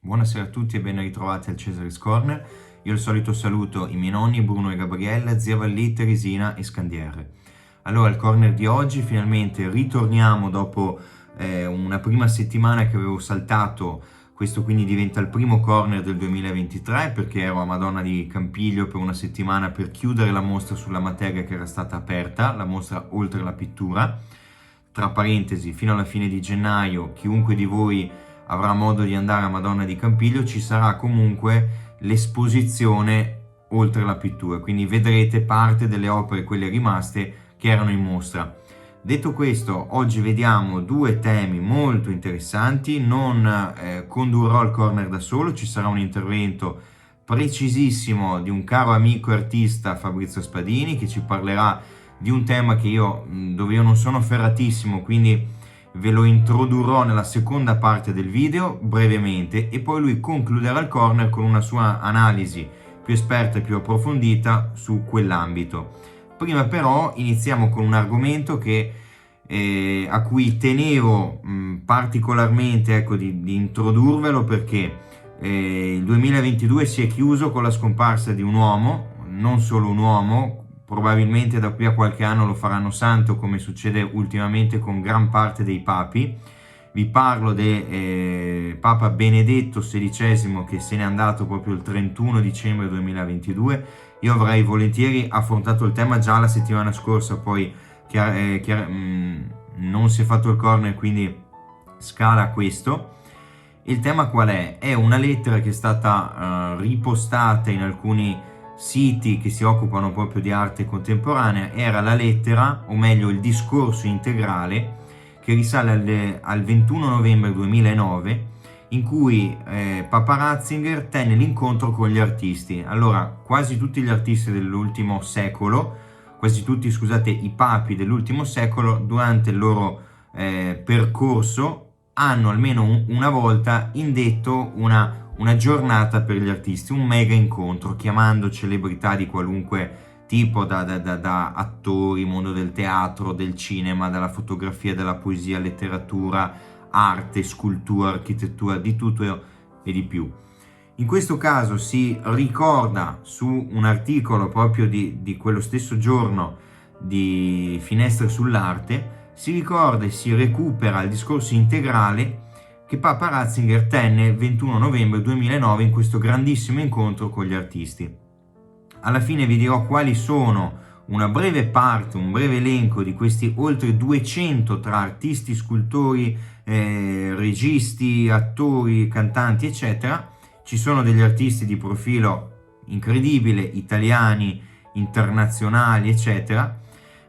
Buonasera a tutti e ben ritrovati al Cesaris Corner. Io al solito saluto i miei nonni Bruno e Gabriella, zia Valletta, Risina e Scandiere. Allora, al corner di oggi finalmente ritorniamo dopo una prima settimana che avevo saltato. Questo quindi diventa il primo corner del 2023 perché ero a Madonna di Campiglio per una settimana per chiudere la mostra sulla materia che era stata aperta, la mostra Oltre la pittura. Tra parentesi, fino alla fine di gennaio, chiunque di voi avrà modo di andare a Madonna di Campiglio, ci sarà comunque l'esposizione Oltre la pittura, quindi vedrete parte delle opere, quelle rimaste, che erano in mostra. Detto questo, oggi vediamo due temi molto interessanti. Non condurrò il corner da solo, ci sarà un intervento precisissimo di un caro amico e artista, Fabrizio Spadini, che ci parlerà di un tema dove io non sono ferratissimo, quindi ve lo introdurrò nella seconda parte del video brevemente e poi lui concluderà il corner con una sua analisi più esperta e più approfondita su quell'ambito. Prima però iniziamo con un argomento a cui tenevo particolarmente di introdurvelo perché il 2022 si è chiuso con la scomparsa di un uomo, non solo un uomo. Probabilmente da qui a qualche anno lo faranno santo, come succede ultimamente con gran parte dei papi. Vi parlo del Papa Benedetto XVI, che se n'è andato proprio il 31 dicembre 2022. Io avrei volentieri affrontato il tema già la settimana scorsa, poi non si è fatto il corner, quindi scala questo. Il tema qual è? È una lettera che è stata ripostata in alcuni siti che si occupano proprio di arte contemporanea. Era la lettera, o meglio il discorso integrale, che risale al 21 novembre 2009, in cui Papa Ratzinger tenne l'incontro con gli artisti. Allora, quasi tutti gli artisti dell'ultimo secolo, i papi dell'ultimo secolo, durante il loro percorso, hanno almeno una volta indetto una giornata per gli artisti, un mega incontro, chiamando celebrità di qualunque tipo, da attori, mondo del teatro, del cinema, dalla fotografia, della poesia, letteratura, arte, scultura, architettura, di tutto e di più. In questo caso si ricorda su un articolo proprio di quello stesso giorno di Finestre sull'Arte, si ricorda e si recupera il discorso integrale che Papa Ratzinger tenne il 21 novembre 2009 in questo grandissimo incontro con gli artisti. Alla fine vi dirò quali sono una breve parte, un breve elenco di questi oltre 200 tra artisti, scultori, registi, attori, cantanti, eccetera. Ci sono degli artisti di profilo incredibile, italiani, internazionali, eccetera.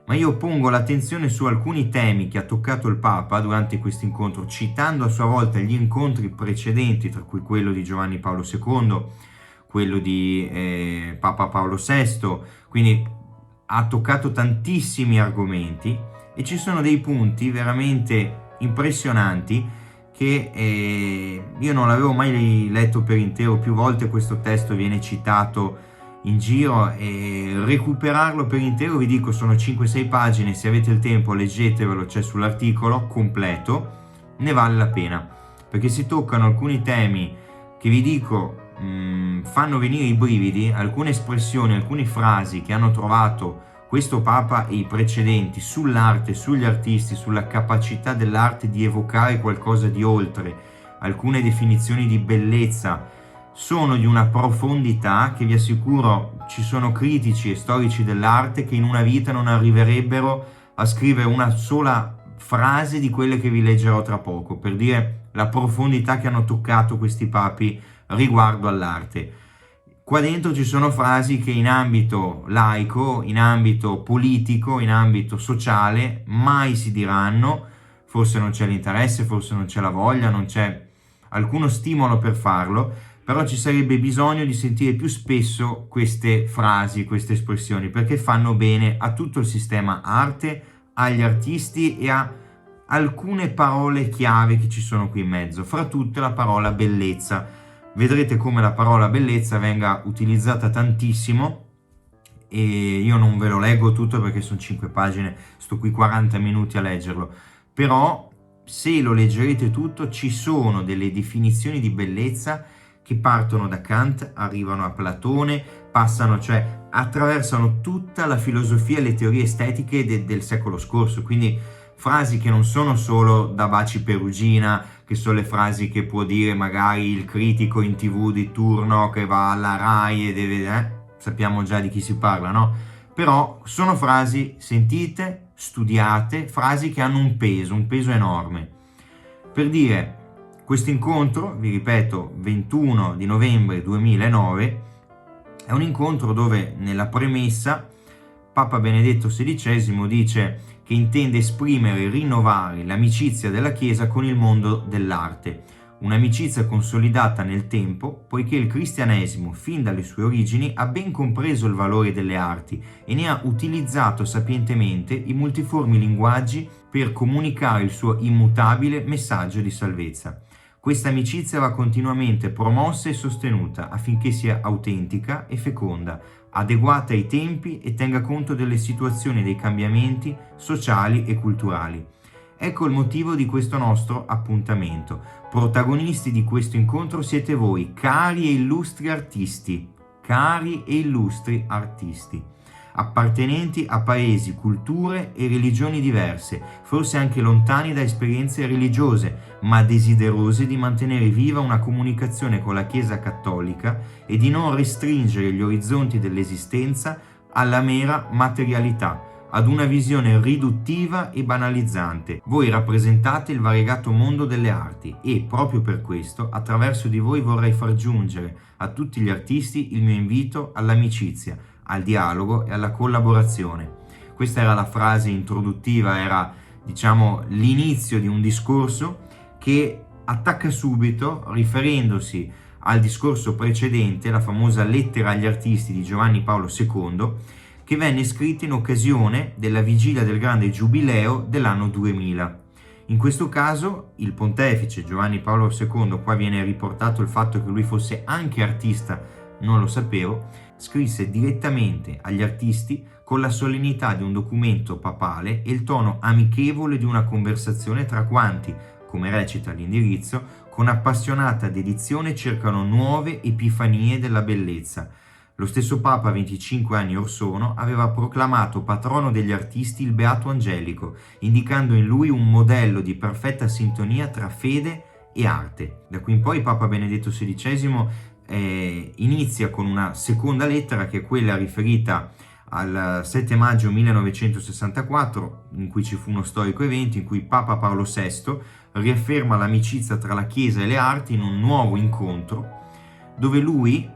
Ma io pongo l'attenzione su alcuni temi che ha toccato il Papa durante questo incontro, citando a sua volta gli incontri precedenti, tra cui quello di Giovanni Paolo II, quello di Papa Paolo VI, quindi ha toccato tantissimi argomenti e ci sono dei punti veramente impressionanti che io non l'avevo mai letto per intero. Più volte questo testo viene citato in giro, e recuperarlo per intero, vi dico, sono 5-6 pagine, se avete il tempo leggetevelo, c'è sull'articolo completo, ne vale la pena, perché si toccano alcuni temi che vi dico fanno venire i brividi, alcune espressioni, alcune frasi che hanno trovato questo Papa e i precedenti sull'arte, sugli artisti, sulla capacità dell'arte di evocare qualcosa di oltre, alcune definizioni di bellezza sono di una profondità che vi assicuro ci sono critici e storici dell'arte che in una vita non arriverebbero a scrivere una sola frase di quelle che vi leggerò tra poco, per dire la profondità che hanno toccato questi papi riguardo all'arte. Qua dentro ci sono frasi che in ambito laico, in ambito politico, in ambito sociale mai si diranno, forse non c'è l'interesse, forse non c'è la voglia, non c'è alcuno stimolo per farlo, però ci sarebbe bisogno di sentire più spesso queste frasi, queste espressioni, perché fanno bene a tutto il sistema arte, agli artisti e a alcune parole chiave che ci sono qui in mezzo, fra tutte la parola bellezza. Vedrete come la parola bellezza venga utilizzata tantissimo e io non ve lo leggo tutto perché sono 5 pagine, sto qui 40 minuti a leggerlo, però se lo leggerete tutto, ci sono delle definizioni di bellezza che partono da Kant, arrivano a Platone, passano, cioè attraversano tutta la filosofia e le teorie estetiche del secolo scorso, quindi frasi che non sono solo da Baci Perugina, che sono le frasi che può dire magari il critico in TV di turno che va alla Rai e deve, sappiamo già di chi si parla, no? Però sono frasi sentite, studiate, frasi che hanno un peso enorme. Per dire, questo incontro, vi ripeto, 21 di novembre 2009, è un incontro dove nella premessa Papa Benedetto XVI dice che intende esprimere e rinnovare l'amicizia della Chiesa con il mondo dell'arte, un'amicizia consolidata nel tempo, poiché il cristianesimo, fin dalle sue origini, ha ben compreso il valore delle arti e ne ha utilizzato sapientemente i multiformi linguaggi per comunicare il suo immutabile messaggio di salvezza. Questa amicizia va continuamente promossa e sostenuta affinché sia autentica e feconda, adeguata ai tempi e tenga conto delle situazioni e dei cambiamenti sociali e culturali. Ecco il motivo di questo nostro appuntamento. Protagonisti di questo incontro siete voi, cari e illustri artisti, appartenenti a paesi, culture e religioni diverse, forse anche lontani da esperienze religiose, ma desiderosi di mantenere viva una comunicazione con la Chiesa cattolica e di non restringere gli orizzonti dell'esistenza alla mera materialità, ad una visione riduttiva e banalizzante. Voi rappresentate il variegato mondo delle arti e, proprio per questo, attraverso di voi vorrei far giungere a tutti gli artisti il mio invito all'amicizia, al dialogo e alla collaborazione. Questa era la frase introduttiva, era diciamo l'inizio di un discorso che attacca subito, riferendosi al discorso precedente, la famosa lettera agli artisti di Giovanni Paolo II, che venne scritta in occasione della vigilia del grande giubileo dell'anno 2000. In questo caso il pontefice Giovanni Paolo II, qua viene riportato il fatto che lui fosse anche artista, non lo sapevo, scrisse direttamente agli artisti con la solennità di un documento papale e il tono amichevole di una conversazione tra quanti, come recita l'indirizzo, con appassionata dedizione cercano nuove epifanie della bellezza. Lo stesso Papa 25 anni or sono aveva proclamato patrono degli artisti il Beato Angelico, indicando in lui un modello di perfetta sintonia tra fede e arte. Da qui in poi Papa Benedetto XVI inizia con una seconda lettera, che è quella riferita al 7 maggio 1964, in cui ci fu uno storico evento in cui Papa Paolo VI riafferma l'amicizia tra la Chiesa e le arti in un nuovo incontro, dove lui,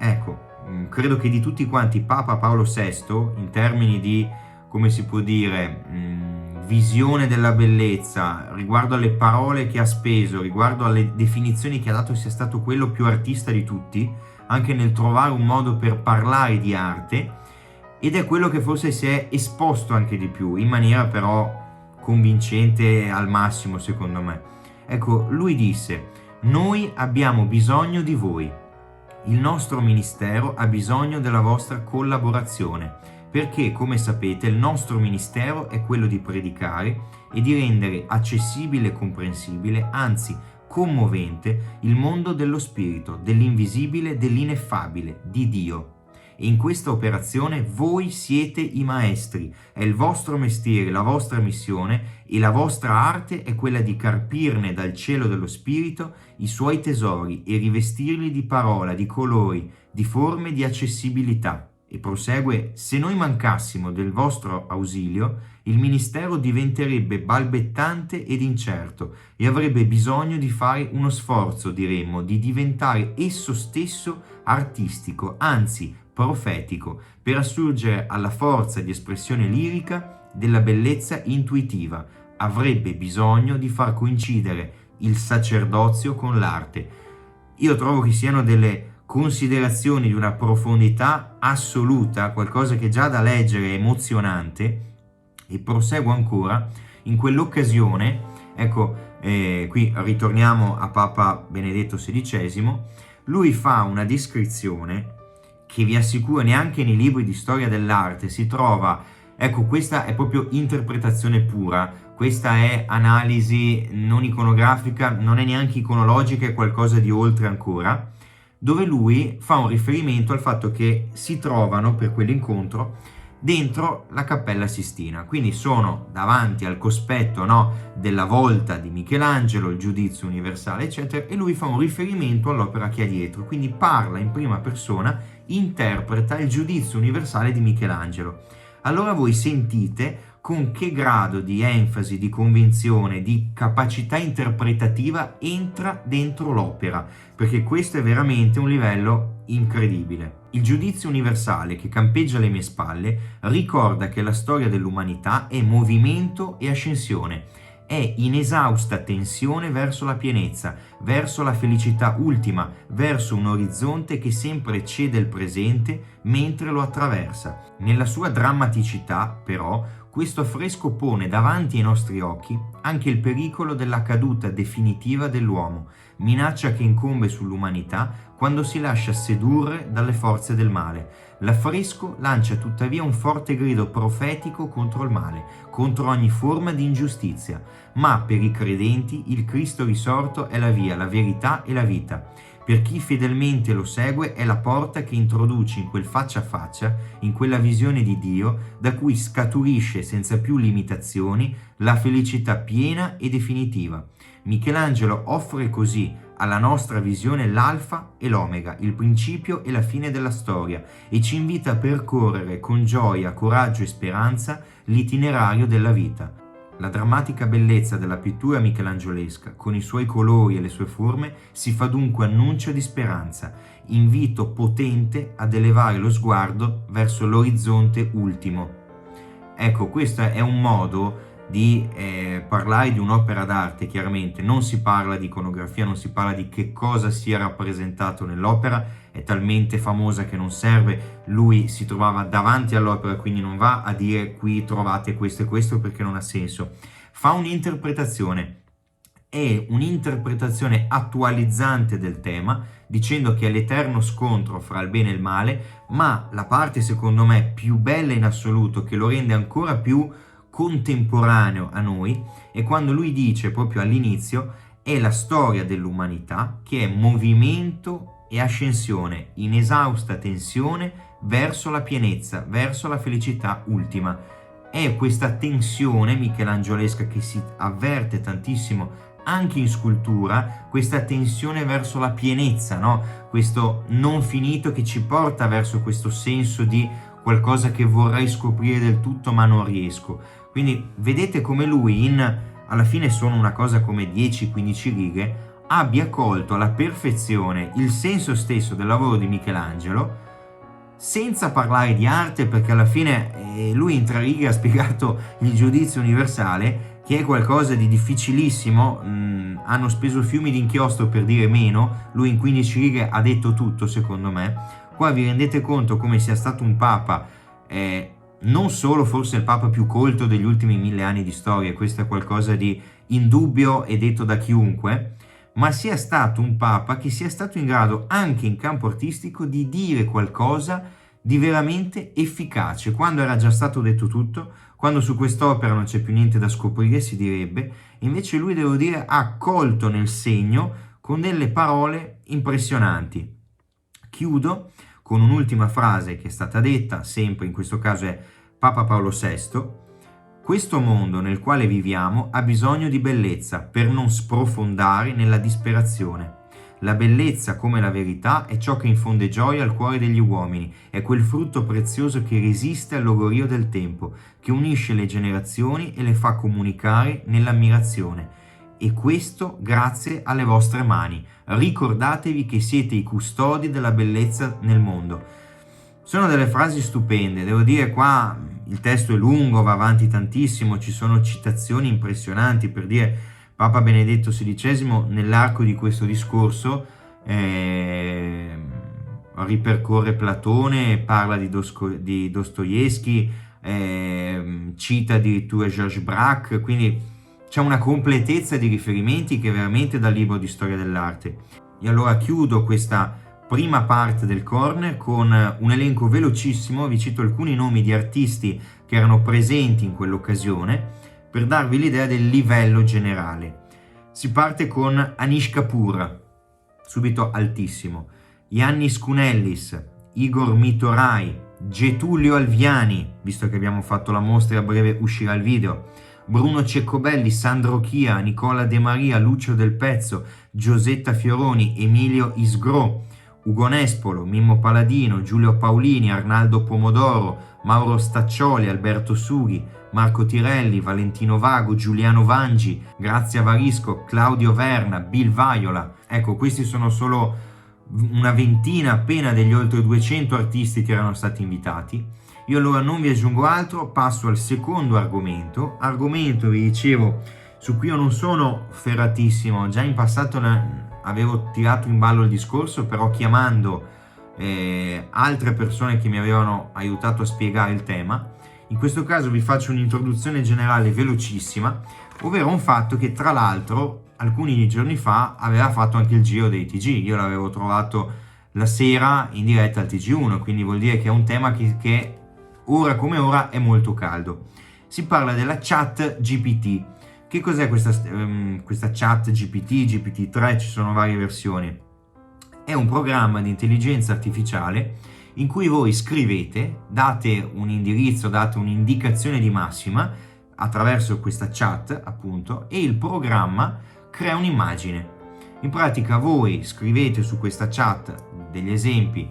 credo che di tutti quanti Papa Paolo VI, in termini di, come si può dire, visione della bellezza, riguardo alle parole che ha speso, riguardo alle definizioni che ha dato, sia stato quello più artista di tutti, anche nel trovare un modo per parlare di arte, ed è quello che forse si è esposto anche di più, in maniera però convincente al massimo, secondo me. Ecco, lui disse: noi abbiamo bisogno di voi, il nostro ministero ha bisogno della vostra collaborazione, perché, come sapete, il nostro ministero è quello di predicare e di rendere accessibile e comprensibile, anzi commovente, il mondo dello spirito, dell'invisibile, dell'ineffabile, di Dio. E in questa operazione voi siete i maestri, è il vostro mestiere, la vostra missione, e la vostra arte è quella di carpirne dal cielo dello spirito i suoi tesori e rivestirli di parola, di colori, di forme, di accessibilità. E prosegue: se noi mancassimo del vostro ausilio, il ministero diventerebbe balbettante ed incerto e avrebbe bisogno di fare uno sforzo, diremmo, di diventare esso stesso artistico, anzi profetico, per assurgere alla forza di espressione lirica della bellezza intuitiva. Avrebbe bisogno di far coincidere il sacerdozio con l'arte. Io trovo che siano delle considerazioni di una profondità assoluta, qualcosa che già da leggere è emozionante. E proseguo ancora: in quell'occasione, qui ritorniamo a Papa Benedetto XVI, lui fa una descrizione che vi assicuro neanche nei libri di storia dell'arte si trova. Questa è proprio interpretazione pura. questa è analisi non iconografica, non è neanche iconologica, è qualcosa di oltre ancora, dove lui fa un riferimento al fatto che si trovano per quell'incontro dentro la Cappella Sistina, quindi sono davanti al cospetto, no, della volta di Michelangelo, il giudizio universale eccetera, e lui fa un riferimento all'opera che ha dietro, quindi parla in prima persona, interpreta il giudizio universale di Michelangelo. Allora voi sentite con che grado di enfasi, di convinzione, di capacità interpretativa entra dentro l'opera, perché questo è veramente un livello incredibile. Il giudizio universale che campeggia alle mie spalle ricorda che la storia dell'umanità è movimento e ascensione, è inesausta tensione verso la pienezza, verso la felicità ultima, verso un orizzonte che sempre cede il presente mentre lo attraversa. Nella sua drammaticità, però, questo affresco pone davanti ai nostri occhi anche il pericolo della caduta definitiva dell'uomo, minaccia che incombe sull'umanità quando si lascia sedurre dalle forze del male. L'affresco lancia tuttavia un forte grido profetico contro il male, contro ogni forma di ingiustizia, ma per i credenti il Cristo risorto è la via, la verità e la vita. Per chi fedelmente lo segue è la porta che introduce in quel faccia a faccia, in quella visione di Dio, da cui scaturisce senza più limitazioni la felicità piena e definitiva. Michelangelo offre così alla nostra visione l'alfa e l'omega, il principio e la fine della storia, e ci invita a percorrere con gioia, coraggio e speranza l'itinerario della vita. La drammatica bellezza della pittura michelangiolesca, con i suoi colori e le sue forme, si fa dunque annuncio di speranza, invito potente ad elevare lo sguardo verso l'orizzonte ultimo. Ecco, questo è un modo di parlare di un'opera d'arte. Chiaramente non si parla di iconografia, non si parla di che cosa sia rappresentato nell'opera, è talmente famosa che non serve. Lui si trovava davanti all'opera, quindi non va a dire qui trovate questo e questo, perché non ha senso. Fa un'interpretazione, è un'interpretazione attualizzante del tema, dicendo che è l'eterno scontro fra il bene e il male, ma la parte secondo me più bella in assoluto, che lo rende ancora più contemporaneo a noi, è quando lui dice proprio all'inizio: è la storia dell'umanità che è movimento e ascensione, inesausta tensione verso la pienezza, verso la felicità ultima. È questa tensione michelangiolesca che si avverte tantissimo anche in scultura, questa tensione verso la pienezza, no? Questo non finito che ci porta verso questo senso di qualcosa che vorrei scoprire del tutto ma non riesco. Quindi vedete come lui alla fine sono una cosa come 10-15 righe, abbia colto alla perfezione il senso stesso del lavoro di Michelangelo, senza parlare di arte, perché alla fine lui in 3 righe ha spiegato il giudizio universale, che è qualcosa di difficilissimo. Hanno speso fiumi di inchiostro per dire meno, lui in 15 righe ha detto tutto, secondo me. Qua vi rendete conto come sia stato un papa, non solo forse il papa più colto degli ultimi 1000 anni di storia, questo è qualcosa di indubbio e detto da chiunque, ma sia stato un papa che sia stato in grado anche in campo artistico di dire qualcosa di veramente efficace, quando era già stato detto tutto, quando su quest'opera non c'è più niente da scoprire, si direbbe. Invece lui, devo dire, ha colto nel segno con delle parole impressionanti. Chiudo con un'ultima frase che è stata detta, sempre in questo caso è Papa Paolo VI: questo mondo nel quale viviamo ha bisogno di bellezza per non sprofondare nella disperazione. La bellezza, come la verità, è ciò che infonde gioia al cuore degli uomini, è quel frutto prezioso che resiste al logorio del tempo, che unisce le generazioni e le fa comunicare nell'ammirazione. E questo grazie alle vostre mani. Ricordatevi che siete i custodi della bellezza nel mondo. Sono delle frasi stupende, devo dire. Qua il testo è lungo, va avanti tantissimo, ci sono citazioni impressionanti. Per dire, Papa Benedetto XVI nell'arco di questo discorso ripercorre Platone, parla di Dostoevsky, cita addirittura Georges Braque, quindi c'è una completezza di riferimenti che è veramente dal libro di storia dell'arte. E allora chiudo questa prima parte del corner con un elenco velocissimo, vi cito alcuni nomi di artisti che erano presenti in quell'occasione, per darvi l'idea del livello generale. Si parte con Anish Kapoor, subito altissimo, Yannis Kounellis, Igor Mitorai, Getulio Alviani, visto che abbiamo fatto la mostra e a breve uscirà il video, Bruno Ceccobelli, Sandro Chia, Nicola De Maria, Lucio Del Pezzo, Giosetta Fioroni, Emilio Isgro, Ugo Nespolo, Mimmo Paladino, Giulio Paolini, Arnaldo Pomodoro, Mauro Staccioli, Alberto Sughi, Marco Tirelli, Valentino Vago, Giuliano Vangi, Grazia Varisco, Claudio Verna, Bill Vaiola. Ecco, questi sono solo una ventina appena degli oltre 200 artisti che erano stati invitati. Io allora non vi aggiungo altro, passo al secondo argomento, vi dicevo, su cui io non sono ferratissimo, già in passato avevo tirato in ballo il discorso, però chiamando altre persone che mi avevano aiutato a spiegare il tema. In questo caso vi faccio un'introduzione generale velocissima, ovvero un fatto che tra l'altro alcuni giorni fa aveva fatto anche il giro dei TG. Io l'avevo trovato la sera in diretta al TG1, quindi vuol dire che è un tema che ora come ora è molto caldo. Si parla della chat GPT. Che cos'è questa chat GPT, GPT-3, ci sono varie versioni. È un programma di intelligenza artificiale in cui voi scrivete, date un indirizzo, date un'indicazione di massima attraverso questa chat, appunto, e il programma crea un'immagine. In pratica voi scrivete su questa chat degli esempi: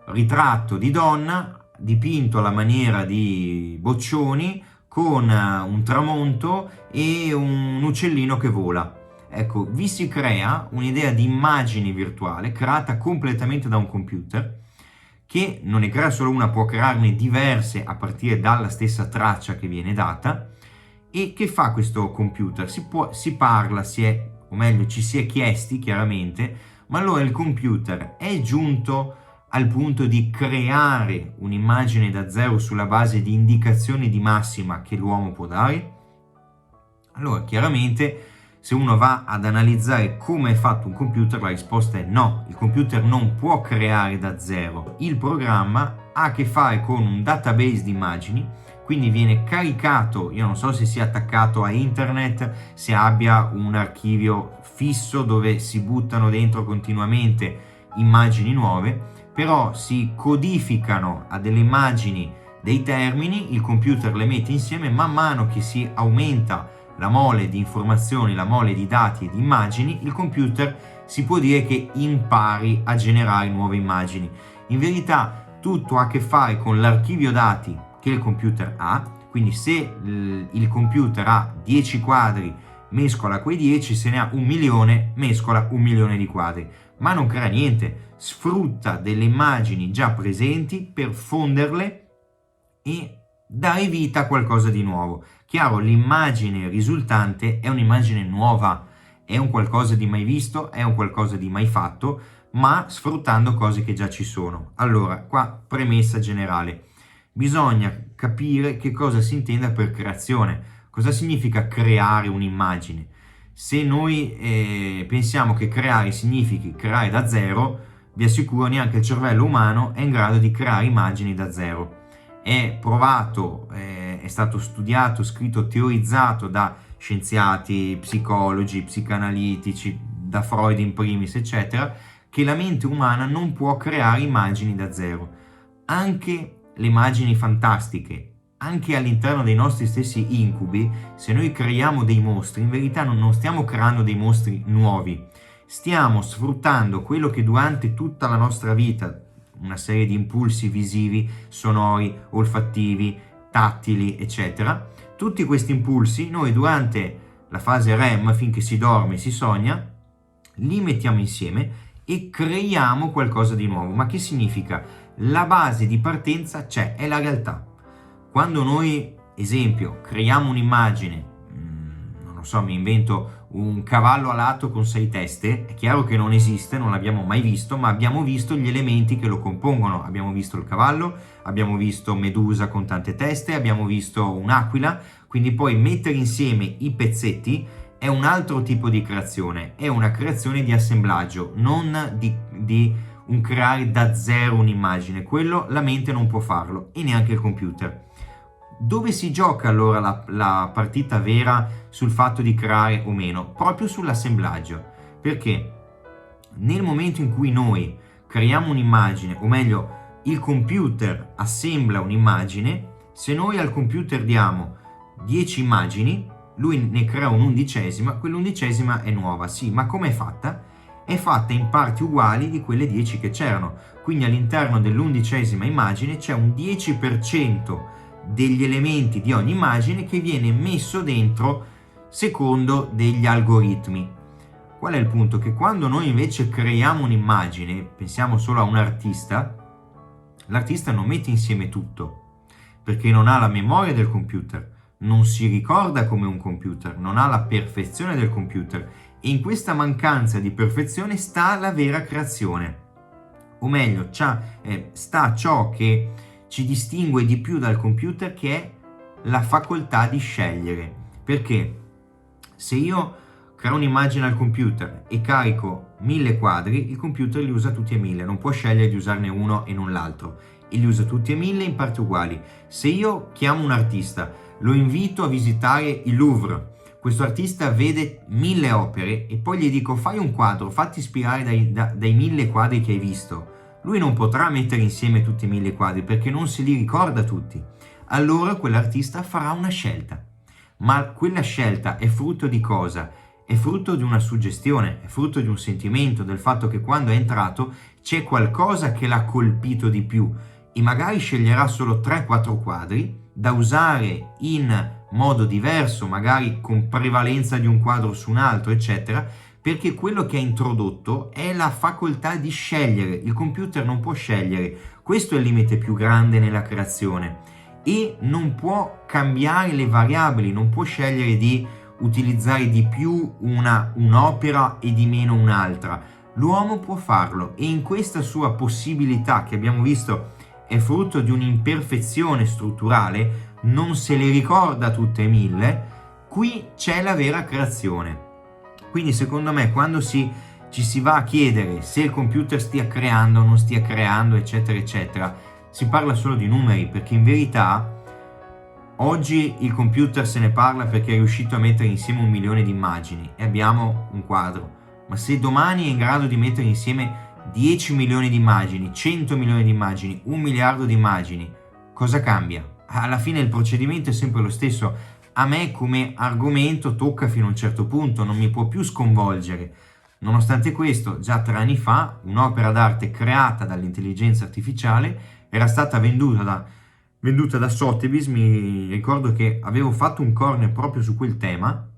ritratto di donna dipinto alla maniera di Boccioni con un tramonto e un uccellino che vola. Ecco, vi si crea un'idea di immagine virtuale creata completamente da un computer, che non ne crea solo una, può crearne diverse a partire dalla stessa traccia che viene data. E che fa questo computer? Si parla, o meglio ci si è chiesti chiaramente, ma allora il computer è giunto al punto di creare un'immagine da zero sulla base di indicazioni di massima che l'uomo può dare? Allora chiaramente se uno va ad analizzare come è fatto un computer, la risposta è no, il computer non può creare da zero. Il programma ha a che fare con un database di immagini, quindi viene caricato, io non so se sia attaccato a internet, se abbia un archivio fisso dove si buttano dentro continuamente immagini nuove, però si codificano a delle immagini dei termini, il computer le mette insieme, man mano che si aumenta la mole di informazioni, la mole di dati e di immagini, il computer si può dire che impari a generare nuove immagini. In verità tutto ha a che fare con l'archivio dati che il computer ha, quindi se il computer ha 10 quadri, mescola quei 10, se ne ha 1 milione, mescola 1 milione di quadri, ma non crea niente, sfrutta delle immagini già presenti per fonderle e dare vita a qualcosa di nuovo. Chiaro, l'immagine risultante è un'immagine nuova, è un qualcosa di mai visto, è un qualcosa di mai fatto, ma sfruttando cose che già ci sono. Allora, qua premessa generale. Bisogna capire che cosa si intenda per creazione, cosa significa creare un'immagine. Se noi pensiamo che creare significhi creare da zero, vi assicuro neanche il cervello umano è in grado di creare immagini da zero. È provato, è stato studiato, scritto, teorizzato da scienziati, psicologi, psicanalitici, da Freud in primis, eccetera, che la mente umana non può creare immagini da zero. Anche le immagini fantastiche, anche all'interno dei nostri stessi incubi, se noi creiamo dei mostri, in verità non stiamo creando dei mostri nuovi, stiamo sfruttando quello che durante tutta la nostra vita, una serie di impulsi visivi, sonori, olfattivi, tattili, eccetera, tutti questi impulsi noi durante la fase REM, finché si dorme e si sogna, li mettiamo insieme e creiamo qualcosa di nuovo. Ma che significa? La base di partenza c'è, è la realtà. Quando noi, esempio, creiamo un'immagine, non lo so, mi invento un cavallo alato con 6 teste, è chiaro che non esiste, non l'abbiamo mai visto, ma abbiamo visto gli elementi che lo compongono. Abbiamo visto il cavallo, abbiamo visto Medusa con tante teste, abbiamo visto un'aquila, quindi poi mettere insieme i pezzetti è un altro tipo di creazione, è una creazione di assemblaggio, non di un creare da zero un'immagine. Quello la mente non può farlo e neanche il computer. Dove si gioca allora la partita vera sul fatto di creare o meno? Proprio sull'assemblaggio, perché nel momento in cui noi creiamo un'immagine, o meglio il computer assembla un'immagine, se noi al computer diamo 10 immagini, lui ne crea un'undicesima, quell'undicesima è nuova, sì, ma come è fatta? È fatta in parti uguali di quelle 10 che c'erano, quindi all'interno dell'undicesima immagine c'è un 10% degli elementi di ogni immagine che viene messo dentro secondo degli algoritmi. Qual è il punto? Che quando noi invece creiamo un'immagine, pensiamo solo a un artista, l'artista non mette insieme tutto, perché non ha la memoria del computer, non si ricorda come un computer, non ha la perfezione del computer, e in questa mancanza di perfezione sta la vera creazione, o meglio, sta ciò che ci distingue di più dal computer, che è la facoltà di scegliere. Perché se io creo un'immagine al computer e carico 1000 quadri, il computer li usa tutti e 1000, non può scegliere di usarne uno e non l'altro, e li usa tutti e 1000 in parti uguali. Se io chiamo un artista, lo invito a visitare il Louvre, questo artista vede 1000 opere e poi gli dico fai un quadro, fatti ispirare dai 1000 quadri che hai visto, lui non potrà mettere insieme tutti i 1000 quadri perché non se li ricorda tutti. Allora quell'artista farà una scelta, ma quella scelta è frutto di cosa? È frutto di una suggestione, è frutto di un sentimento, del fatto che quando è entrato c'è qualcosa che l'ha colpito di più, e magari sceglierà solo 3-4 quadri da usare in modo diverso, magari con prevalenza di un quadro su un altro, eccetera, perché quello che ha introdotto è la facoltà di scegliere. Il computer non può scegliere, questo è il limite più grande nella creazione, e non può cambiare le variabili, non può scegliere di utilizzare di più un'opera e di meno un'altra. L'uomo può farlo, e in questa sua possibilità, che abbiamo visto è frutto di un'imperfezione strutturale, non se le ricorda tutte e 1000, qui c'è la vera creazione. Quindi secondo me quando ci si va a chiedere se il computer stia creando o non stia creando, eccetera eccetera, si parla solo di numeri, perché in verità oggi il computer se ne parla perché è riuscito a mettere insieme 1 milione di immagini e abbiamo un quadro, ma se domani è in grado di mettere insieme 10 milioni di immagini, 100 milioni di immagini, 1 miliardo di immagini, cosa cambia? Alla fine il procedimento è sempre lo stesso. A me come argomento tocca fino a un certo punto, non mi può più sconvolgere. Nonostante questo, già 3 anni fa, un'opera d'arte creata dall'intelligenza artificiale era stata venduta da Sotheby's. Mi ricordo che avevo fatto un corner proprio su quel tema,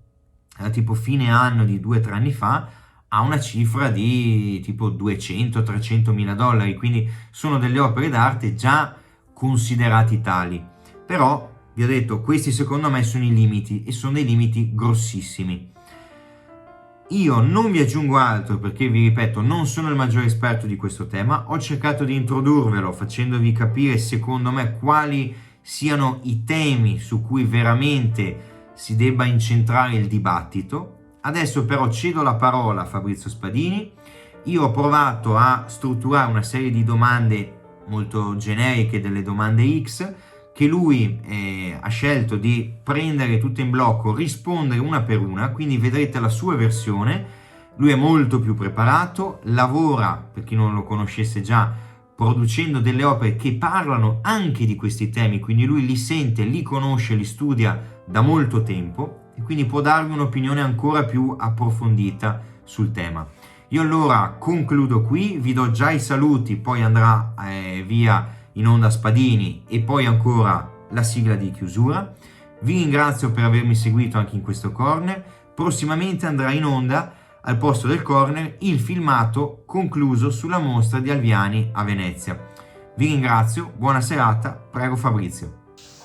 era tipo fine anno di 2-3 anni fa, a una cifra di tipo 200-300 mila dollari, quindi sono delle opere d'arte già considerati tali. Però vi ho detto, questi secondo me sono i limiti, e sono dei limiti grossissimi. Io non vi aggiungo altro perché, vi ripeto, non sono il maggiore esperto di questo tema. Ho cercato di introdurvelo facendovi capire secondo me quali siano i temi su cui veramente si debba incentrare il dibattito. Adesso però cedo la parola a Fabrizio Spadini. Io ho provato a strutturare una serie di domande molto generiche, delle domande X, che lui ha scelto di prendere tutte in blocco, rispondere una per una, quindi vedrete la sua versione. Lui è molto più preparato, lavora, per chi non lo conoscesse già, producendo delle opere che parlano anche di questi temi, quindi lui li sente, li conosce, li studia da molto tempo, e quindi può darvi un'opinione ancora più approfondita sul tema. Io allora concludo qui, vi do già i saluti, poi andrà via in onda Spadini e poi ancora la sigla di chiusura. Vi ringrazio per avermi seguito anche in questo corner. Prossimamente andrà in onda, al posto del corner, il filmato concluso sulla mostra di Alviani a Venezia. Vi ringrazio, buona serata, prego Fabrizio.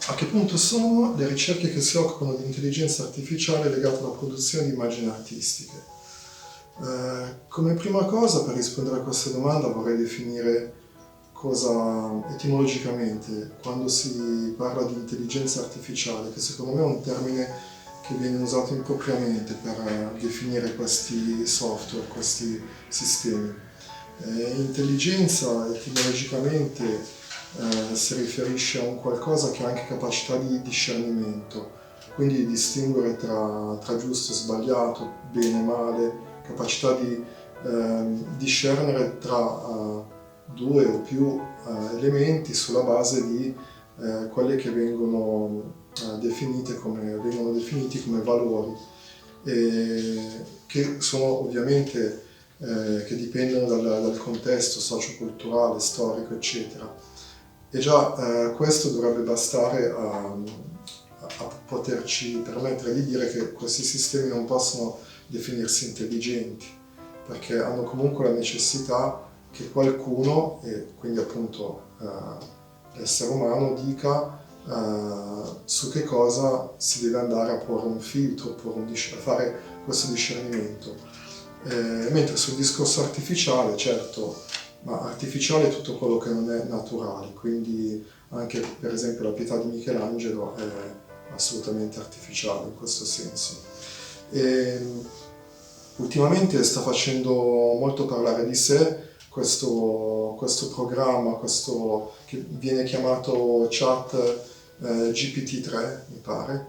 A che punto sono le ricerche che si occupano di intelligenza artificiale legate alla produzione di immagini artistiche? Come prima cosa, per rispondere a questa domanda, vorrei definire cosa etimologicamente, quando si parla di intelligenza artificiale, che secondo me è un termine che viene usato impropriamente per definire questi software, questi sistemi. Intelligenza etimologicamente si riferisce a un qualcosa che ha anche capacità di discernimento, quindi di distinguere tra giusto e sbagliato, bene e male, capacità di discernere tra due o più elementi sulla base di quelle che vengono definiti come valori, che sono ovviamente che dipendono dal contesto socio-culturale, storico, eccetera. E già questo dovrebbe bastare a poterci permettere di dire che questi sistemi non possono definirsi intelligenti, perché hanno comunque la necessità che qualcuno, e quindi appunto l'essere umano, dica su che cosa si deve andare a porre un filtro, a fare questo discernimento. Mentre sul discorso artificiale, certo, ma artificiale è tutto quello che non è naturale, quindi anche per esempio la Pietà di Michelangelo è assolutamente artificiale in questo senso. Ultimamente sta facendo molto parlare di sé questo programma, che viene chiamato Chat GPT-3, mi pare,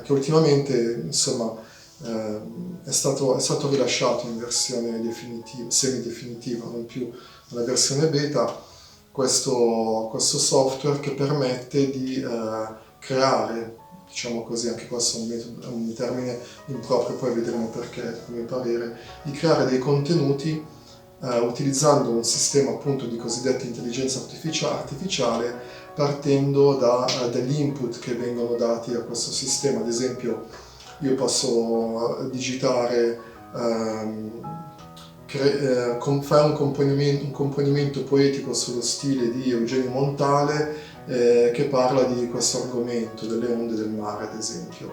che ultimamente insomma è stato rilasciato in versione semidefinitiva, non più una versione beta, questo software che permette di creare, diciamo così, anche questo è un termine improprio, poi vedremo perché, a mio parere, di creare dei contenuti utilizzando un sistema appunto di cosiddetta intelligenza artificiale, partendo dagli input che vengono dati a questo sistema. Ad esempio, io posso digitare, fare un componimento poetico sullo stile di Eugenio Montale che parla di questo argomento, delle onde del mare ad esempio.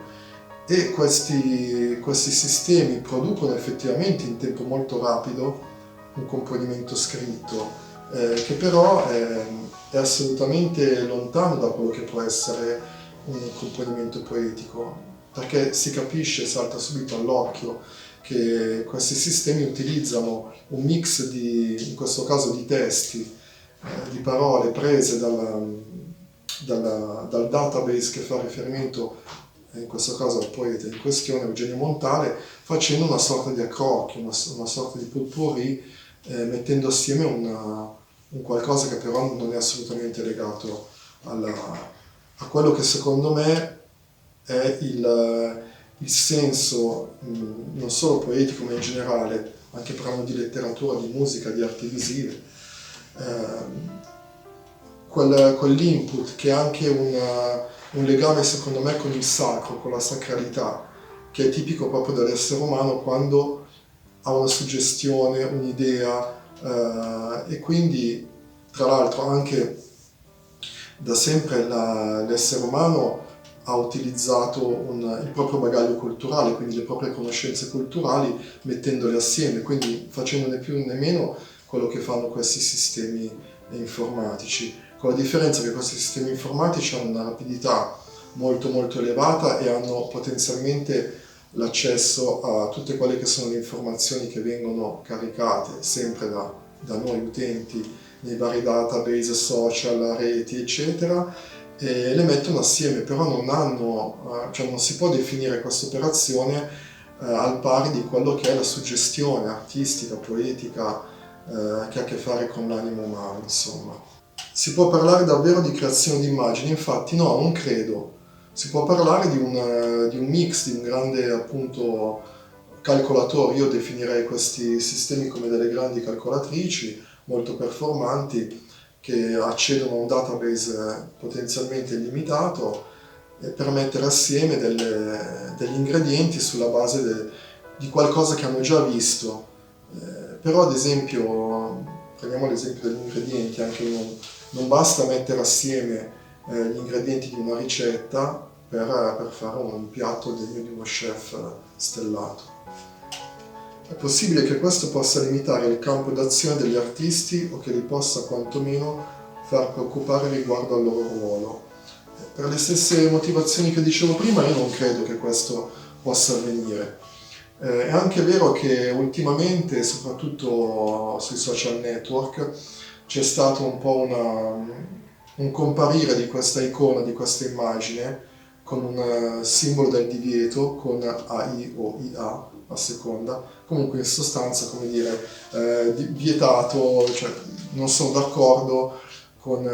E questi sistemi producono effettivamente in tempo molto rapido un componimento scritto, che però è assolutamente lontano da quello che può essere un componimento poetico, perché si capisce, salta subito all'occhio, che questi sistemi utilizzano un mix in questo caso di testi, di parole prese dal database che fa riferimento, in questo caso al poeta in questione, Eugenio Montale, facendo una sorta di accrocchio, una sorta di potpourri, mettendo assieme un qualcosa che però non è assolutamente legato a quello che secondo me è il senso, non solo poetico ma in generale, anche parlando di letteratura, di musica, di arti visive, quell'input che è anche un legame secondo me con il sacro, con la sacralità, che è tipico proprio dell'essere umano quando ha una suggestione, un'idea, e quindi tra l'altro anche da sempre l'essere umano ha utilizzato il proprio bagaglio culturale, quindi le proprie conoscenze culturali, mettendole assieme, quindi facendo né più né meno quello che fanno questi sistemi informatici, con la differenza che questi sistemi informatici hanno una rapidità molto molto elevata e hanno potenzialmente l'accesso a tutte quelle che sono le informazioni che vengono caricate sempre da noi utenti nei vari database social, reti eccetera, e le mettono assieme, però non hanno, cioè non si può definire questa operazione al pari di quello che è la suggestione artistica, poetica, che ha a che fare con l'animo umano, insomma. Si può parlare davvero di creazione di immagini? Infatti no, non credo. Si può parlare di un mix, di un grande appunto calcolatore. Io definirei questi sistemi come delle grandi calcolatrici molto performanti che accedono a un database potenzialmente illimitato per mettere assieme degli ingredienti sulla base di qualcosa che hanno già visto. Però ad esempio, prendiamo l'esempio degli ingredienti, anche non basta mettere assieme gli ingredienti di una ricetta per fare un piatto degno di uno chef stellato. È possibile che questo possa limitare il campo d'azione degli artisti o che li possa quantomeno far preoccupare riguardo al loro ruolo. Per le stesse motivazioni che dicevo prima, io non credo che questo possa avvenire. È anche vero che ultimamente, soprattutto sui social network, c'è stato un po' un comparire di questa icona, di questa immagine, con un simbolo del divieto, con AI o IA a seconda, comunque in sostanza, come dire, vietato, cioè non sono d'accordo con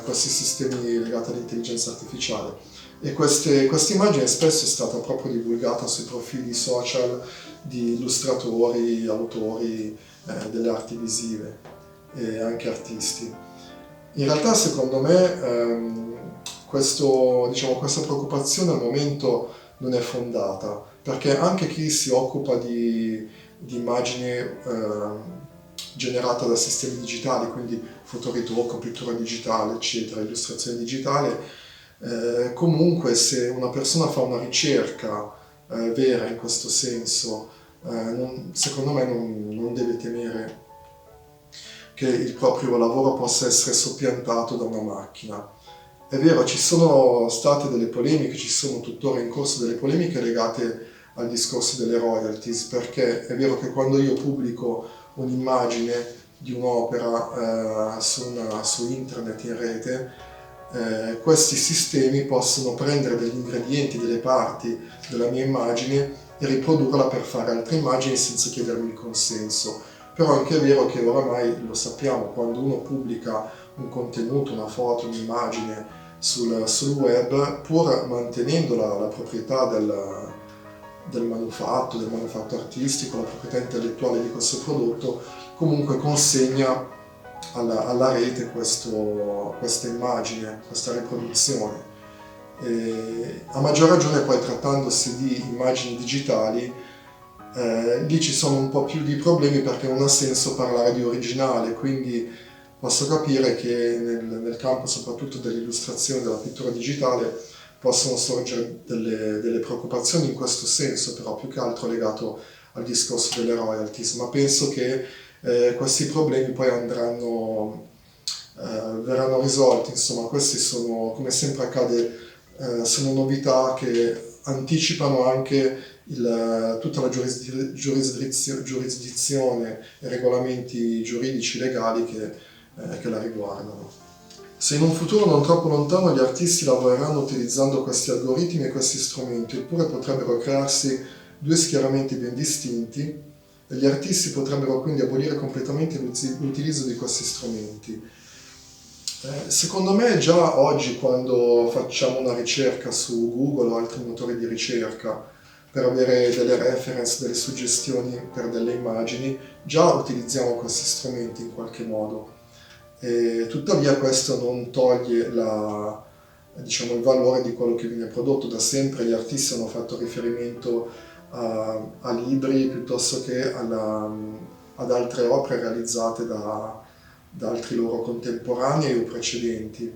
questi sistemi legati all'intelligenza artificiale. E questa immagine spesso è stata proprio divulgata sui profili social di illustratori, autori delle arti visive e anche artisti. In realtà, secondo me, questa preoccupazione al momento non è fondata, perché anche chi si occupa di immagine generata da sistemi digitali, quindi fotoritocco, pittura digitale, eccetera, illustrazione digitale, comunque se una persona fa una ricerca vera in questo senso, secondo me non deve temere che il proprio lavoro possa essere soppiantato da una macchina. È vero, ci sono state delle polemiche, ci sono tuttora in corso delle polemiche legate al discorso delle royalties, perché è vero che quando io pubblico un'immagine di un'opera su internet, in rete, questi sistemi possono prendere degli ingredienti, delle parti della mia immagine e riprodurla per fare altre immagini senza chiedermi il consenso. Però è anche vero che oramai lo sappiamo, quando uno pubblica un contenuto, una foto, un'immagine sul web, pur mantenendo la proprietà del manufatto artistico, la proprietà intellettuale di questo prodotto, comunque consegna alla rete questa immagine, questa riproduzione. A maggior ragione poi, trattandosi di immagini digitali, lì ci sono un po' più di problemi, perché non ha senso parlare di originale, quindi posso capire che nel campo soprattutto dell'illustrazione, della pittura digitale, possono sorgere delle preoccupazioni in questo senso, però più che altro legato al discorso delle royalties, ma penso che questi problemi poi verranno risolti. Insomma, questi sono, come sempre accade, sono novità che anticipano anche tutta la giurisdizione e regolamenti giuridici legali che la riguardano. Se in un futuro non troppo lontano gli artisti lavoreranno utilizzando questi algoritmi e questi strumenti, oppure potrebbero crearsi due schieramenti ben distinti, e gli artisti potrebbero quindi abolire completamente l'utilizzo di questi strumenti. Secondo me già oggi, quando facciamo una ricerca su Google o altri motori di ricerca per avere delle reference, delle suggestioni per delle immagini, già utilizziamo questi strumenti in qualche modo. Tuttavia questo non toglie il valore di quello che viene prodotto. Da sempre gli artisti hanno fatto riferimento a libri piuttosto che ad altre opere realizzate da altri loro contemporanei o precedenti,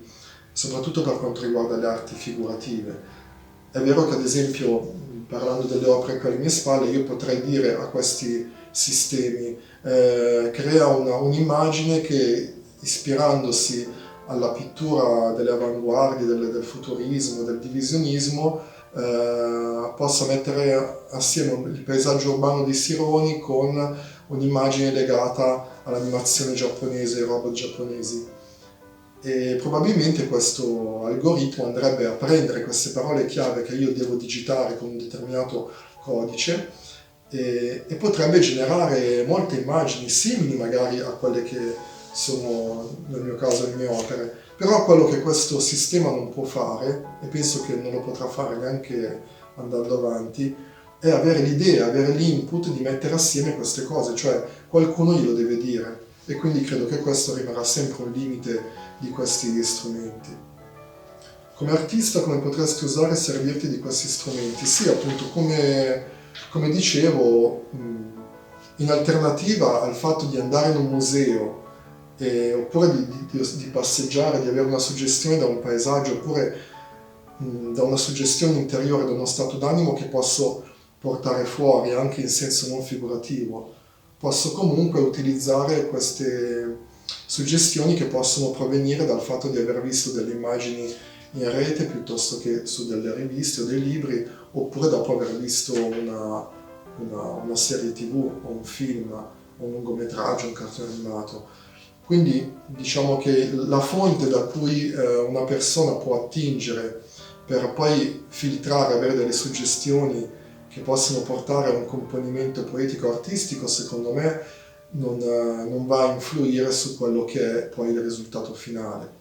soprattutto per quanto riguarda le arti figurative. È vero che, ad esempio, parlando delle opere che ho alle mie spalle, io potrei dire a questi sistemi crea un'immagine che, ispirandosi alla pittura delle avanguardie, del futurismo, del divisionismo, possa mettere assieme il paesaggio urbano di Sironi con un'immagine legata all'animazione giapponese, ai robot giapponesi. E probabilmente questo algoritmo andrebbe a prendere queste parole chiave che io devo digitare con un determinato codice e potrebbe generare molte immagini simili magari a quelle che sono, nel mio caso, le mie opere. Però quello che questo sistema non può fare, e penso che non lo potrà fare neanche andando avanti, è avere l'idea, avere l'input di mettere assieme queste cose, cioè qualcuno glielo deve dire, e quindi credo che questo rimarrà sempre un limite di questi strumenti. Come artista, come potresti usare e servirti di questi strumenti? Sì, appunto, come dicevo, in alternativa al fatto di andare in un museo oppure di passeggiare, di avere una suggestione da un paesaggio, oppure da una suggestione interiore, da uno stato d'animo che posso portare fuori anche in senso non figurativo, posso comunque utilizzare queste suggestioni che possono provenire dal fatto di aver visto delle immagini in rete piuttosto che su delle riviste o dei libri, oppure dopo aver visto una serie TV o un film o un lungometraggio, un cartone animato. Quindi diciamo che la fonte da cui una persona può attingere per poi filtrare, avere delle suggestioni che possono portare a un componimento poetico-artistico, secondo me non va a influire su quello che è poi il risultato finale.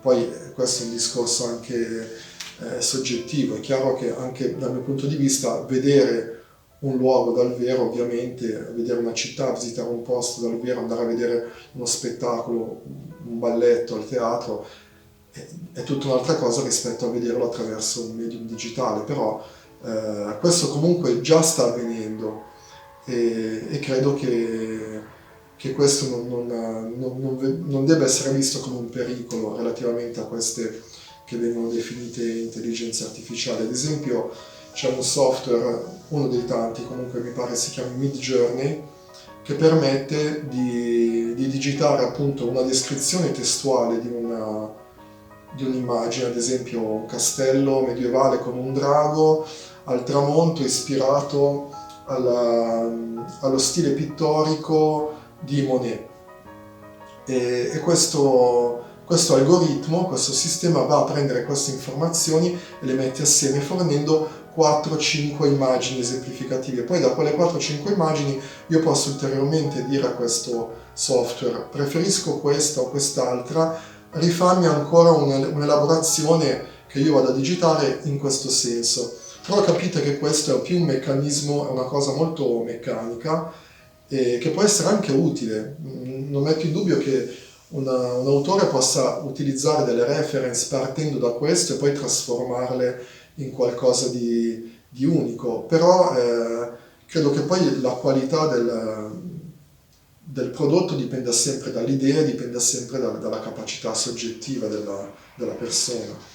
Poi questo è un discorso anche soggettivo, è chiaro che anche dal mio punto di vista vedere un luogo dal vero, ovviamente, vedere una città, visitare un posto dal vero, andare a vedere uno spettacolo, un balletto al teatro, è tutta un'altra cosa rispetto a vederlo attraverso un medium digitale, però questo comunque già sta avvenendo e credo che questo non debba essere visto come un pericolo relativamente a queste che vengono definite intelligenze artificiali. Ad esempio c'è un software, uno dei tanti comunque mi pare si chiama Midjourney, che permette di digitare appunto una descrizione testuale di un'immagine, ad esempio un castello medievale con un drago al tramonto ispirato allo stile pittorico di Monet. E questo algoritmo, questo sistema va a prendere queste informazioni e le mette assieme fornendo 4-5 immagini esemplificative. Poi da quelle 4-5 immagini io posso ulteriormente dire a questo software preferisco questa o quest'altra, rifammi ancora un'elaborazione che io vado a digitare in questo senso. Però capite che questo è più un meccanismo, è una cosa molto meccanica e che può essere anche utile. Non metto in dubbio che un autore possa utilizzare delle reference partendo da questo e poi trasformarle in qualcosa di unico, però credo che poi la qualità del prodotto dipenda sempre dall'idea, dipenda sempre dalla capacità soggettiva della persona.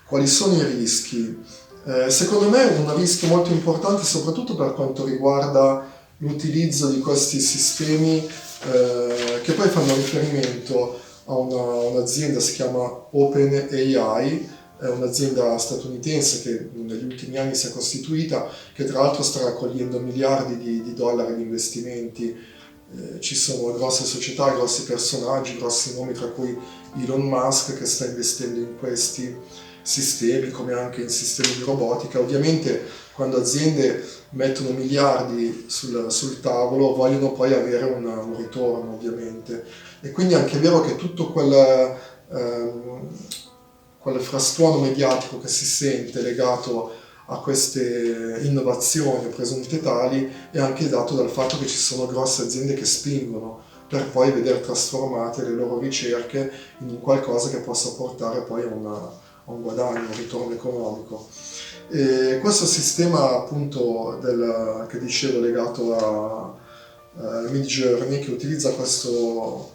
Quali sono i rischi? Secondo me un rischio molto importante, soprattutto per quanto riguarda l'utilizzo di questi sistemi che poi fanno riferimento a un'azienda, si chiama OpenAI, è un'azienda statunitense che negli ultimi anni si è costituita, che tra l'altro sta raccogliendo miliardi di dollari di investimenti. Ci sono grosse società, grossi personaggi, grossi nomi, tra cui Elon Musk, che sta investendo in questi sistemi, come anche in sistemi di robotica. Ovviamente quando aziende mettono miliardi sul tavolo vogliono poi avere un ritorno, ovviamente. E quindi è anche vero che tutto quel frastuono mediatico che si sente legato a queste innovazioni presunte tali è anche dato dal fatto che ci sono grosse aziende che spingono per poi vedere trasformate le loro ricerche in qualcosa che possa portare poi a un guadagno, un ritorno economico. E questo sistema appunto che dicevo legato a Midjourney, che utilizza questo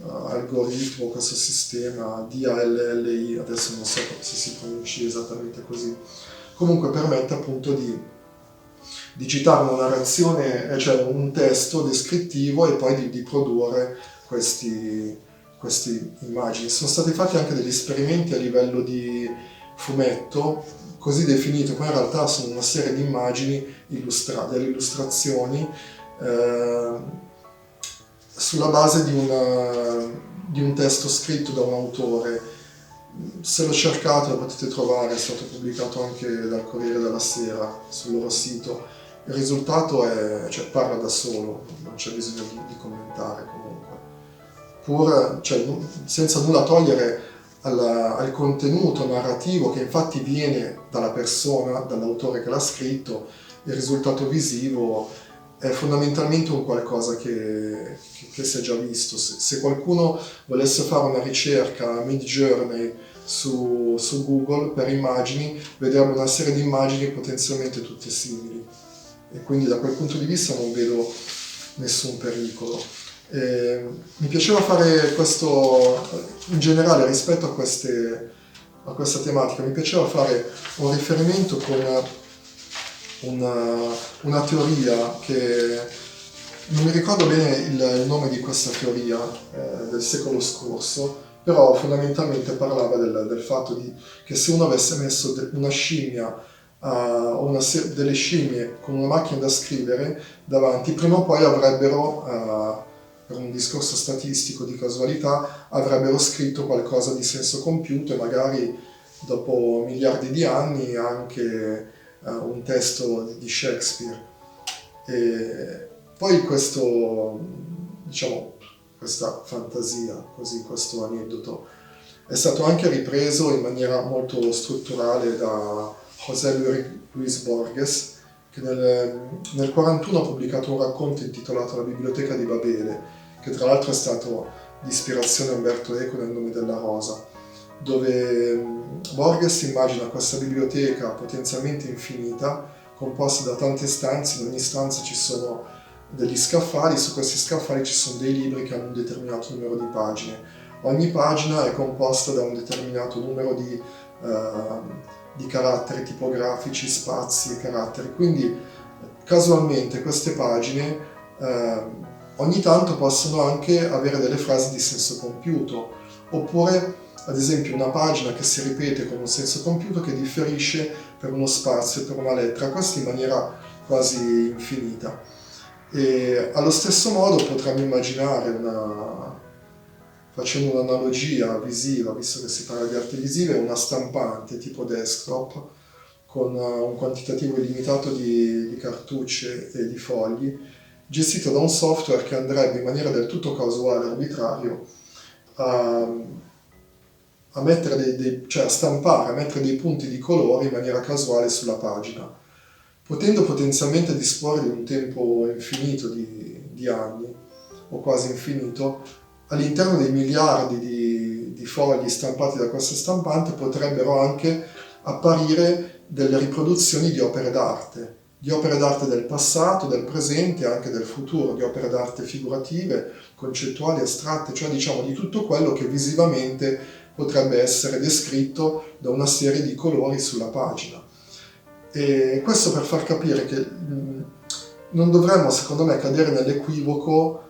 algoritmo, questo sistema DALL-I, adesso non so se si pronunci esattamente così, comunque permette appunto di digitare una narrazione, cioè un testo descrittivo e poi di produrre queste immagini. Sono stati fatti anche degli esperimenti a livello di fumetto, così definito, poi in realtà sono una serie di immagini, delle illustrazioni, sulla base di un testo scritto da un autore. Se lo cercate lo potete trovare, è stato pubblicato anche dal Corriere della Sera sul loro sito. Il risultato parla da solo, non c'è bisogno di commentare comunque. Senza nulla togliere al contenuto narrativo che infatti viene dalla persona, dall'autore che l'ha scritto, il risultato visivo è fondamentalmente un qualcosa che si è già visto. Se qualcuno volesse fare una ricerca Midjourney su Google per immagini, vedrebbe una serie di immagini potenzialmente tutte simili. E quindi da quel punto di vista non vedo nessun pericolo. Mi piaceva fare questo, in generale rispetto a questa tematica, mi piaceva fare un riferimento con una teoria che non mi ricordo bene il nome di questa teoria del secolo scorso, però fondamentalmente parlava del fatto che se uno avesse messo una scimmia o delle scimmie con una macchina da scrivere davanti, prima o poi avrebbero, per un discorso statistico di casualità, avrebbero scritto qualcosa di senso compiuto e magari dopo miliardi di anni anche un testo di Shakespeare. E poi questa fantasia, così, questo aneddoto, è stato anche ripreso in maniera molto strutturale da José Luis Borges, che nel 1941 ha pubblicato un racconto intitolato La biblioteca di Babele, che tra l'altro è stato di ispirazione a Umberto Eco nel Nome della Rosa, dove Borges immagina questa biblioteca potenzialmente infinita, composta da tante stanze. In ogni stanza ci sono degli scaffali, su questi scaffali ci sono dei libri che hanno un determinato numero di pagine. Ogni pagina è composta da un determinato numero di caratteri tipografici, spazi e caratteri. Quindi casualmente queste pagine ogni tanto possono anche avere delle frasi di senso compiuto, oppure ad esempio una pagina che si ripete con un senso compiuto che differisce per uno spazio, per una lettera, questo in maniera quasi infinita. E allo stesso modo potremmo immaginare, facendo un'analogia visiva, visto che si parla di arte visiva, una stampante tipo desktop con un quantitativo illimitato di cartucce e di fogli, gestito da un software che andrebbe in maniera del tutto casuale e arbitrario a mettere a stampare, a mettere dei punti di colore in maniera casuale sulla pagina, potendo potenzialmente disporre di un tempo infinito di anni, o quasi infinito. All'interno dei miliardi di fogli stampati da questa stampante potrebbero anche apparire delle riproduzioni di opere d'arte del passato, del presente e anche del futuro, di opere d'arte figurative, concettuali, astratte, cioè diciamo di tutto quello che visivamente potrebbe essere descritto da una serie di colori sulla pagina. E questo per far capire che non dovremmo, secondo me, cadere nell'equivoco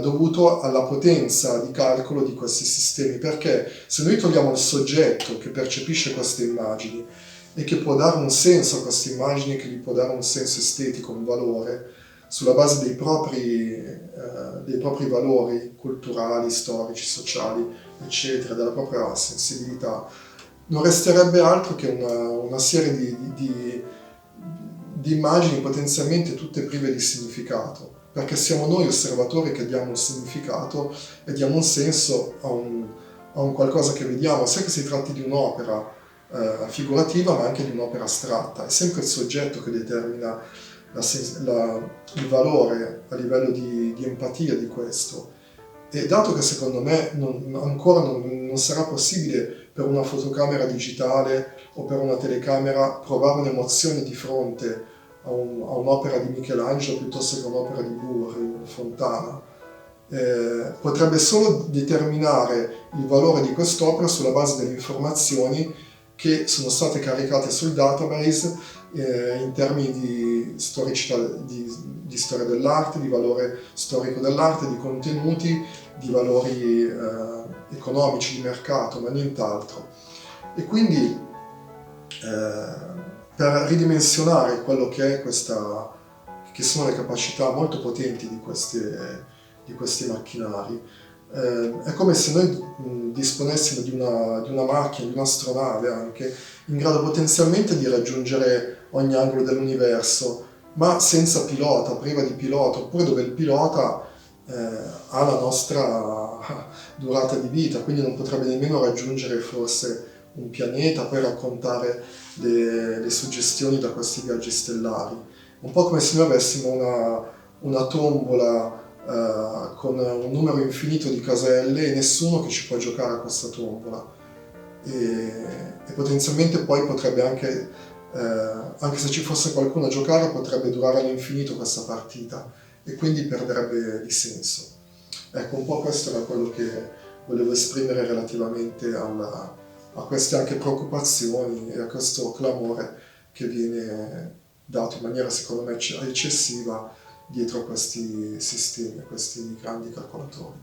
dovuto alla potenza di calcolo di questi sistemi, perché se noi togliamo il soggetto che percepisce queste immagini e che può dare un senso a queste immagini, che gli può dare un senso estetico, un valore, sulla base dei propri valori culturali, storici, sociali, eccetera, della propria sensibilità, non resterebbe altro che una serie di immagini potenzialmente tutte prive di significato, perché siamo noi osservatori che diamo un significato e diamo un senso a un qualcosa che vediamo, sia che si tratti di un'opera figurativa ma anche di un'opera astratta. È sempre il soggetto che determina il valore a livello di empatia di questo. E dato che secondo me ancora non sarà possibile per una fotocamera digitale o per una telecamera provare un'emozione di fronte a un'opera di Michelangelo piuttosto che un'opera di Burri o Fontana, potrebbe solo determinare il valore di quest'opera sulla base delle informazioni che sono state caricate sul database in termini di storicità, di storia dell'arte, di valore storico dell'arte, di contenuti, di valori economici, di mercato, ma nient'altro. E quindi per ridimensionare quello che è che sono le capacità molto potenti di questi macchinari, è come se noi disponessimo di una macchina, di un'astronave anche, in grado potenzialmente di raggiungere ogni angolo dell'universo, ma senza pilota, priva di pilota, oppure dove il pilota ha la nostra durata di vita, quindi non potrebbe nemmeno raggiungere forse un pianeta, poi raccontare le suggestioni da questi viaggi stellari. Un po' come se noi avessimo una tombola con un numero infinito di caselle e nessuno che ci può giocare a questa tombola. E potenzialmente poi potrebbe anche se ci fosse qualcuno a giocare, potrebbe durare all'infinito questa partita e quindi perderebbe di senso. Ecco, un po' questo era quello che volevo esprimere relativamente a queste anche preoccupazioni e a questo clamore che viene dato in maniera secondo me eccessiva dietro a questi sistemi, a questi grandi calcolatori.